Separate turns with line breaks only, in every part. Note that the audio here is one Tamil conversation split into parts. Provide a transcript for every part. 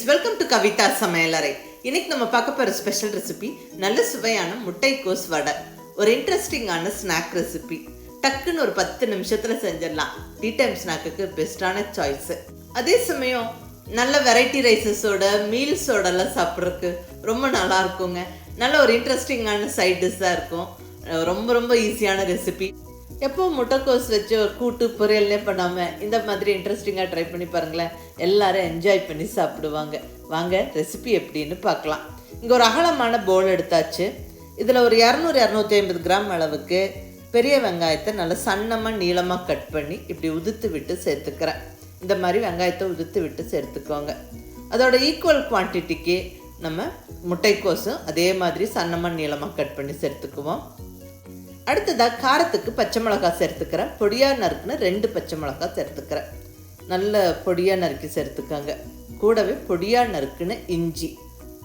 வெல்கம் டு கவிதா சமையலறை. இன்னைக்கு நம்ம பார்க்க போகிற ஸ்பெஷல் ரெசிபி நல்ல சுவையான முட்டைக்கோஸ் வடை. ஒரு இன்ட்ரெஸ்டிங்கான ஸ்நாக் ரெசிபி. டக்குன்னு ஒரு 10 நிமிஷத்தில் செஞ்சிடலாம். டீ டைம் ஸ்நாக்குக்கு பெஸ்ட்டான சாய்ஸு. அதே சமயம் நல்ல வெரைட்டி ரைஸஸோட மீல்ஸோடலாம் சாப்பிட்றதுக்கு ரொம்ப நல்லா இருக்குங்க. நல்ல ஒரு இன்ட்ரெஸ்டிங்கான சைட் டிஷ்ஷாக இருக்கும். ரொம்ப ரொம்ப ஈஸியான ரெசிபி. எப்போ முட்டைக்கோஸ் வச்சு ஒரு கூட்டு பொரியல்னே பண்ணாமல் இந்த மாதிரி இன்ட்ரெஸ்டிங்காக ட்ரை பண்ணி பாருங்களேன். எல்லாரும் என்ஜாய் பண்ணி சாப்பிடுவாங்க. வாங்க ரெசிபி எப்படின்னு பார்க்கலாம். இங்கே ஒரு அகலமான பவுல் எடுத்தாச்சு. இதில் ஒரு 200-250 கிராம் அளவுக்கு பெரிய வெங்காயத்தை நல்லா சன்னமாக நீளமாக கட் பண்ணி இப்படி உதுத்து விட்டு சேர்த்துக்கிறேன். இந்த மாதிரி வெங்காயத்தை உதுத்து விட்டு சேர்த்துக்கோங்க. அதோட ஈக்குவல் குவான்டிட்டிக்கு நம்ம முட்டைக்கோஸும் அதே மாதிரி சன்னமாக நீளமாக கட் பண்ணி சேர்த்துக்குவோம். அடுத்ததாக காரத்துக்கு பச்சை மிளகாய் சேர்த்துக்கிறேன். பொடியாக நறுக்குன்னு 2 பச்சை மிளகாய் சேர்த்துக்கிறேன். நல்ல பொடியாக நறுக்கி சேர்த்துக்கோங்க. கூடவே பொடியாக நறுக்குன்னு இஞ்சி,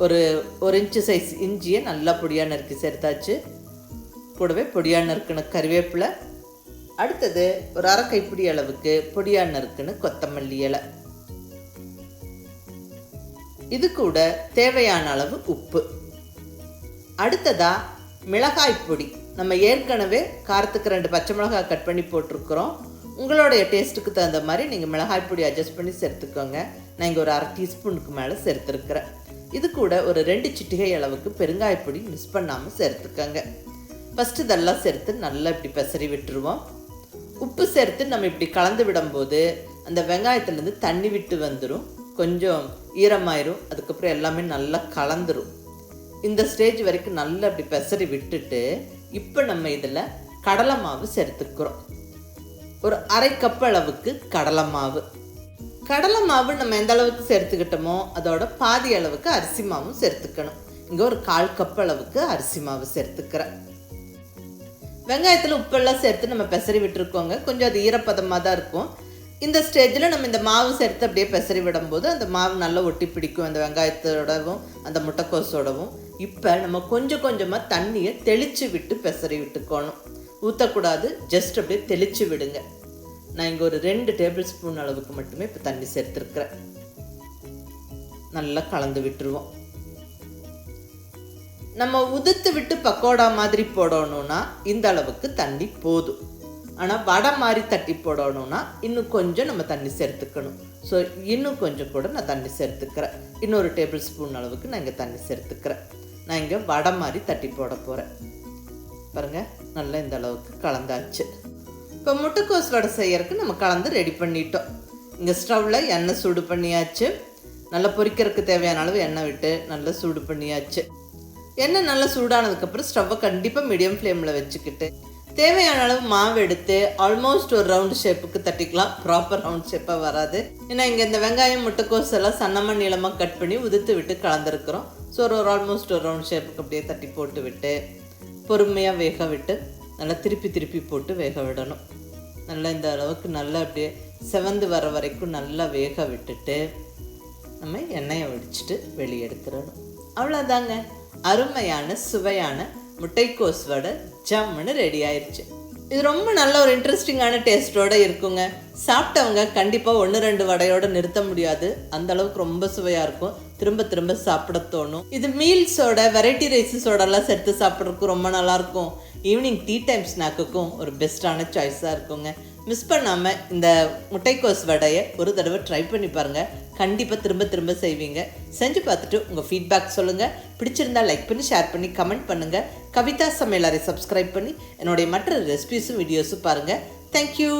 ஒரு இன்ச்சு சைஸ் இஞ்சியை நல்லா பொடியாக நறுக்கி சேர்த்தாச்சு. கூடவே பொடியாக நறுக்குன்னு கறிவேப்பிலை. அடுத்தது ஒரு 1/2 கைப்பிடி அளவுக்கு பொடியாக நறுக்குன்னு கொத்தமல்லி இலை. இது கூட தேவையான அளவு உப்பு. அடுத்ததாக மிளகாய் பொடி. நம்ம ஏற்கனவே காரத்துக்கு 2 பச்சை மிளகாய் கட் பண்ணி போட்டிருக்கிறோம். உங்களுடைய டேஸ்ட்டுக்கு தகுந்த மாதிரி நீங்கள் மிளகாய் பொடி அட்ஜஸ்ட் பண்ணி சேர்த்துக்கோங்க. நான் இங்கே ஒரு 1/2 டீஸ்பூனுக்கு மேலே சேர்த்துருக்குறேன். இது கூட ஒரு 2 சிட்டிகை அளவுக்கு பெருங்காயப்பொடி மிஸ் பண்ணாமல் சேர்த்துக்கோங்க. ஃபஸ்ட்டு இதெல்லாம் சேர்த்து நல்லா இப்படி பெசரி விட்டுருவோம். உப்பு சேர்த்து நம்ம இப்படி கலந்து விடும்போது அந்த வெங்காயத்துலேருந்து தண்ணி விட்டு வந்துடும். கொஞ்சம் ஈரமாயிரும். அதுக்கப்புறம் எல்லாமே நல்லா கலந்துரும். இந்த ஸ்டேஜ் வரைக்கும் நல்லா அப்படி பெசரி விட்டுட்டு இப்போ நம்ம இதில் கடலை மாவு சேர்த்துக்கிறோம். ஒரு 1/2 கப் அளவுக்கு கடலை மாவு. கடலை மாவு நம்ம எந்த அளவுக்கு சேர்த்துக்கிட்டோமோ அதோட பாதி அளவுக்கு அரிசி மாவும் சேர்த்துக்கணும். இங்கே ஒரு 1/4 கப் அளவுக்கு அரிசி மாவு சேர்த்துக்கிறேன். வெங்காயத்தில் உப்பெல்லாம் சேர்த்து நம்ம பெசரி விட்டுருக்கோங்க. கொஞ்சம் அது ஈரப்பதமாக தான் இருக்கும். இந்த ஸ்டேஜில் நம்ம இந்த மாவு சேர்த்து அப்படியே பெசரி விடும்போது அந்த மாவு நல்லா ஒட்டி பிடிக்கும், அந்த வெங்காயத்தோடவும் அந்த முட்டைக்கோஸோடவும். இப்போ நம்ம கொஞ்சம் கொஞ்சமாக தண்ணியை தெளித்து விட்டு பெசரி விட்டுக்கணும். ஊற்றக்கூடாது, ஜஸ்ட் அப்படியே தெளித்து விடுங்க. நான் இங்கே ஒரு 2 டேபிள் ஸ்பூன் அளவுக்கு மட்டுமே இப்போ தண்ணி சேர்த்துருக்குறேன். நல்லா கலந்து விட்டுருவோம். நம்ம உதுத்து விட்டு பக்கோடா மாதிரி போடணும்னா இந்த அளவுக்கு தண்ணி போதும். ஆனால் வடை மாதிரி தட்டி போடணும்னா இன்னும் கொஞ்சம் நம்ம தண்ணி சேர்த்துக்கணும். ஸோ இன்னும் கொஞ்சம் கூட நான் தண்ணி சேர்த்துக்கிறேன். இன்னொரு டேபிள் ஸ்பூன் அளவுக்கு நான் இங்கே தண்ணி சேர்த்துக்கிறேன். நான் இங்கே வடை மாதிரி தட்டி போட போகிறேன். பாருங்கள், நல்லா இந்த அளவுக்கு கலந்தாச்சு. இப்போ முட்டைக்கோஸ் வடை செய்யறதுக்கு நம்ம கலந்து ரெடி பண்ணிட்டோம். இங்கே ஸ்டவ்வில் எண்ணெய் சூடு பண்ணியாச்சு. நல்லா பொரிக்கிறதுக்கு தேவையான அளவு எண்ணெய் விட்டு நல்லா சூடு பண்ணியாச்சு. எண்ணெய் நல்லா சூடானதுக்கப்புறம் ஸ்டவ்வை கண்டிப்பாக மீடியம் ஃப்ளேமில் வச்சுக்கிட்டு தேவையான அளவு மாவு எடுத்து ஆல்மோஸ்ட் ஒரு ரவுண்டு ஷேப்புக்கு தட்டிக்கலாம். ப்ராப்பர் ரவுண்ட் ஷேப்பாக வராது. ஏன்னா இங்கே இந்த வெங்காயம் முட்டைக்கோஸ் எல்லாம் சன்னமாக நீளமாக கட் பண்ணி உதுத்து விட்டு கலந்துருக்குறோம். ஸோ ஒரு ஆல்மோஸ்ட் ஒரு ரவுண்ட் ஷேப்புக்கு அப்படியே தட்டி போட்டு விட்டு பொறுமையாக வேக விட்டு நல்லா திருப்பி போட்டு வேக விடணும். நல்லா இந்த அளவுக்கு நல்லா அப்படியே செவந்து வர வரைக்கும் நல்லா வேக விட்டுட்டு நம்ம எண்ணெயை வடிச்சிட்டு வெளியே எடுத்துடணும். அவ்வளோதாங்க, அருமையான சுவையான முட்டைக்கோஸ் வடை ஜம்முன்னு ரெடி ஆயிடுச்சு. இது ரொம்ப நல்ல ஒரு இன்ட்ரெஸ்டிங்கான டேஸ்ட்டோடு இருக்குங்க. சாப்பிட்டவங்க கண்டிப்பாக 1-2 வடையோடு நிறுத்த முடியாது. அந்த அளவுக்கு ரொம்ப சுவையாக இருக்கும். திரும்ப சாப்பிட தோணும். இது மீல்ஸோட வெரைட்டி ரைஸஸோடலாம் சேர்த்து சாப்பிட்றதுக்கும் ரொம்ப நல்லாயிருக்கும். ஈவினிங் டீ டைம் ஸ்நாக்குக்கும் ஒரு பெஸ்ட்டான சாய்ஸாக இருக்குங்க. மிஸ் பண்ணாமல் இந்த முட்டைக்கோஸ் வடையை ஒரு தடவை ட்ரை பண்ணி பாருங்கள். கண்டிப்பாக திரும்ப செய்வீங்க. செஞ்சு பார்த்துட்டு உங்கள் ஃபீட்பேக் சொல்லுங்கள். பிடிச்சிருந்தால் லைக் பண்ணி, ஷேர் பண்ணி, கமெண்ட் பண்ணுங்கள். கவிதா சமையலறை சப்ஸ்கிரைப் பண்ணி என்னுடைய மற்ற ரெசிபிஸும் வீடியோஸும் பாருங்கள். தேங்க்யூ.